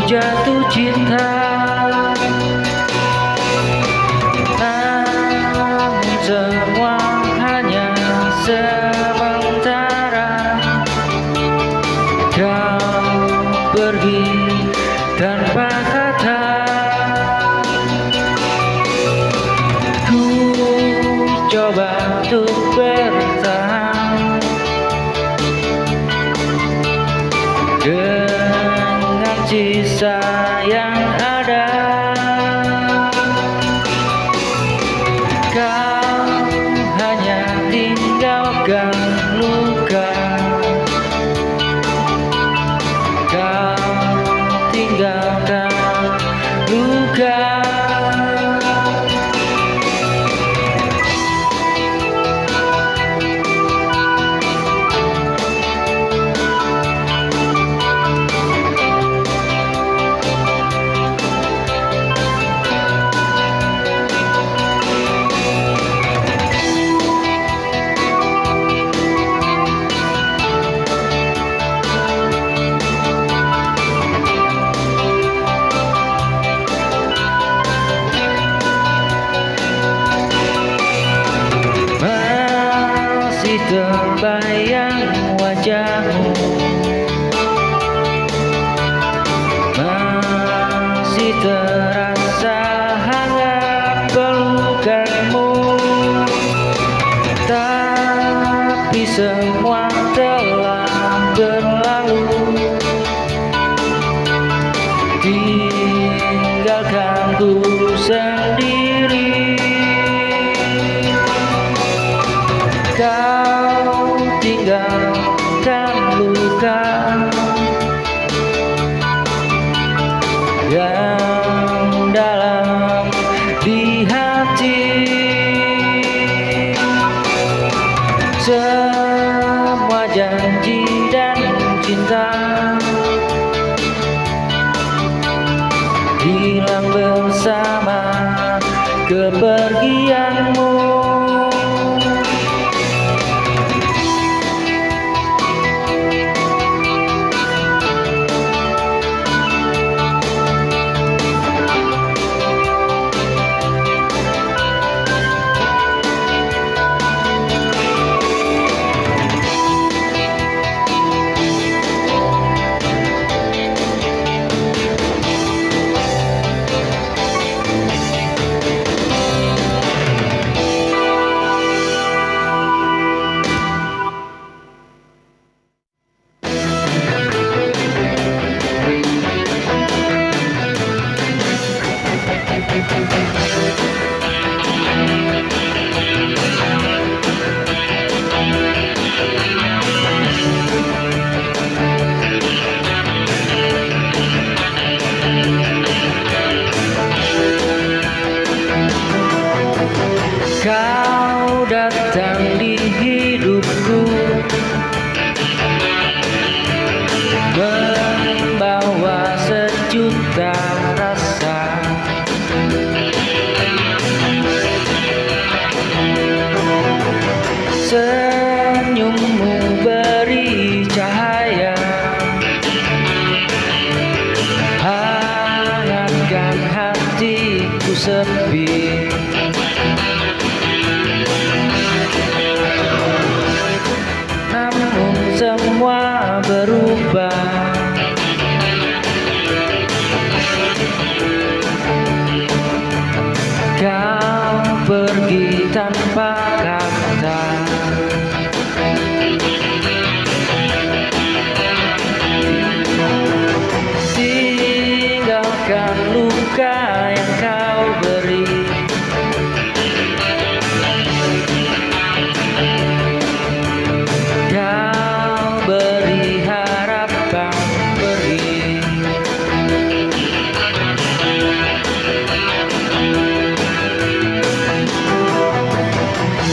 Speaker 6: Jatuh cinta, namun semua hanya sementara. Kau pergi tanpa kata, ku coba untuk bertahan dengan sisa yang ada. Kau hanya tinggalkan luka, kau tinggalkan luka. Masih terbayang wajahmu, masih terasa hangat pelukanmu, tapi semua telah berlalu, tinggalkanku sendiri. Kau tinggalkan luka yang dalam di hati. Semua janji dan cinta hilang bersama kepergianmu. Kau datang di hidupku, membawa sejuta rasa. Senyummu beri cahaya, hangatkan hatiku sepi. Namun semua berubah, kau pergi tanpa kata. Tinggalkan luka yang kau beri. Kau beri harapan perih.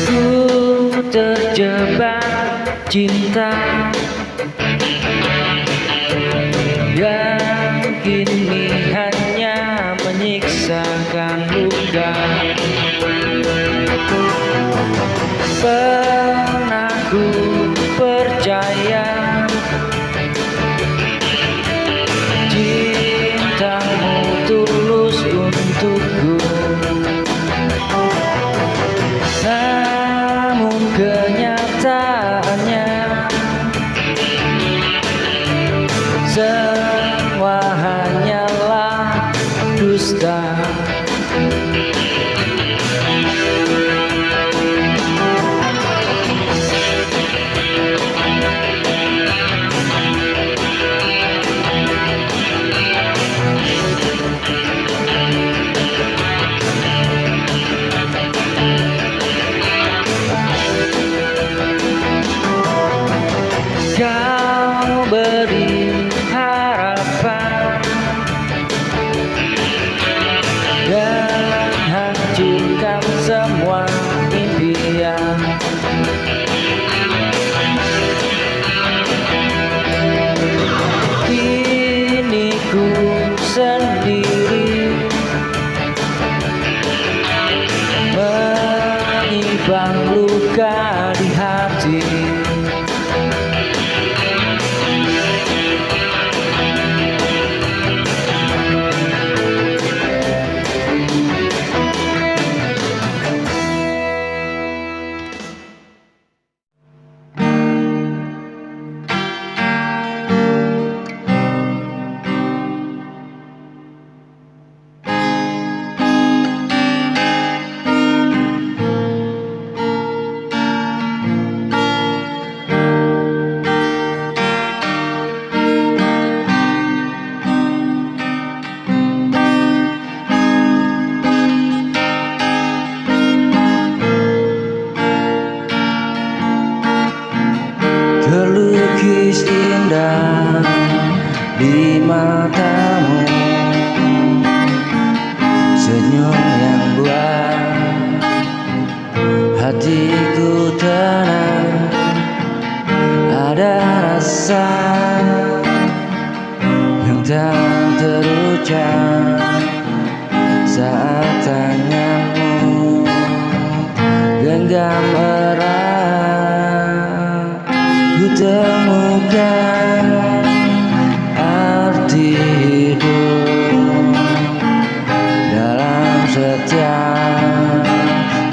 Speaker 6: Ku terjebak cinta yang kini hanya menyiksakan luka. Pernah ku percaya cintamu tulus untukku, namun kenyataannya semua hanyalah dusta. Kau beri harapan dan hancurkan semua impian. Kini ku sendiri menyimpan luka di hati. Terlukis indah di matamu, senyum yang buat hatiku tenang. Ada rasa yang tak terucap saat tanganmu genggam erat. Ku temukan arti hidup dalam setiap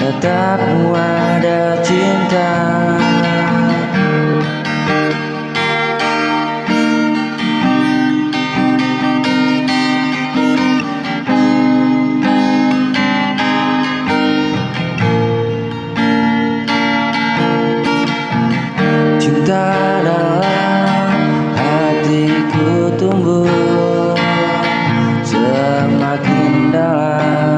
Speaker 6: tatapmu ada cinta. Cinta dalam hatiku tumbuh semakin dalam.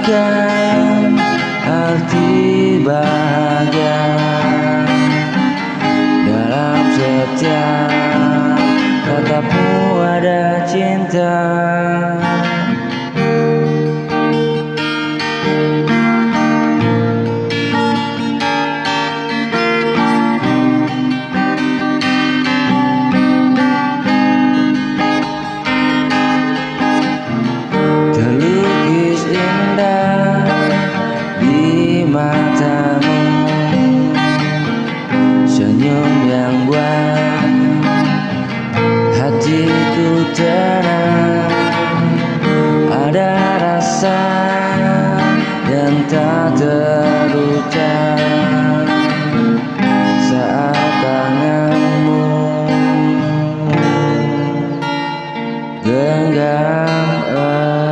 Speaker 6: bukan arti bahagia dalam setiap katamu ada cinta. Terlukis indah di matamu, senyum yang buat hatiku tenang. Ada rasa yang tak terucap saat tanganmu genggam erat.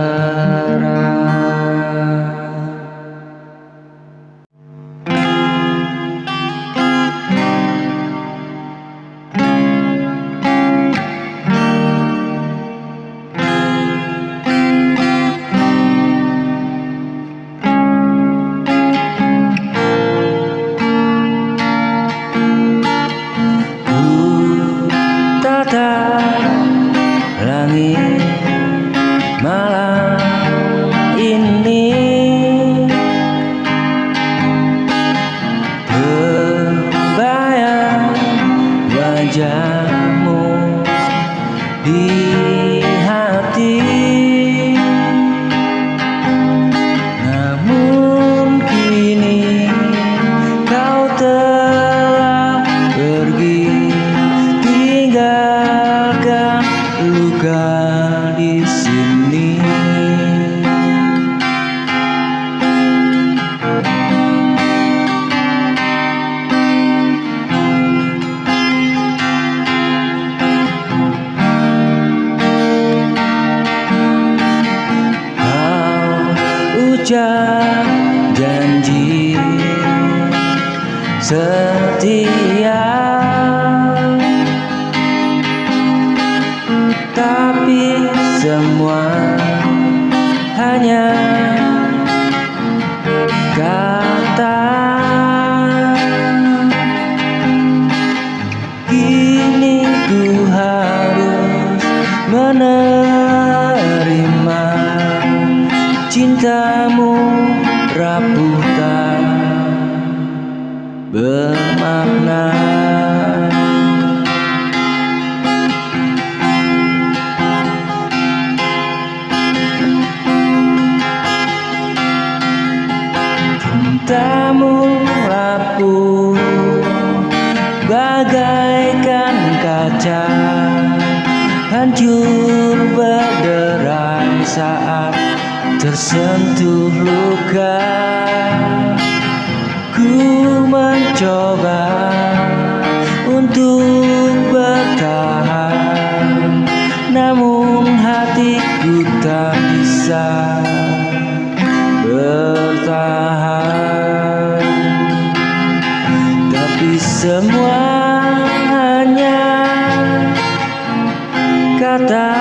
Speaker 6: Langit malam ini terbayang wajahmu di hati, namun kini kau telah pergi, tinggalkan luka di sini. Kau ucap janji setia, tapi semua hanya kata. Kini ku harus menerima cintamu rapuh tak bermakna. Cintamu rapuh bagaikan kaca, hancur berderai saat tersentuh luka. Ku mencoba untuk bertahan, namun hatiku tak bisa bertahan. Tapi semua hanya kata.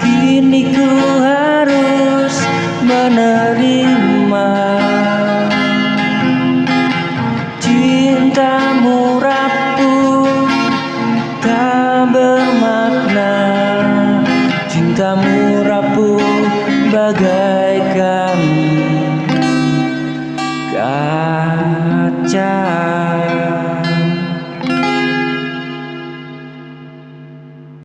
Speaker 6: Kini ku harus menerima cintamu rapuh tak bermakna. Cintamu rapuh bagai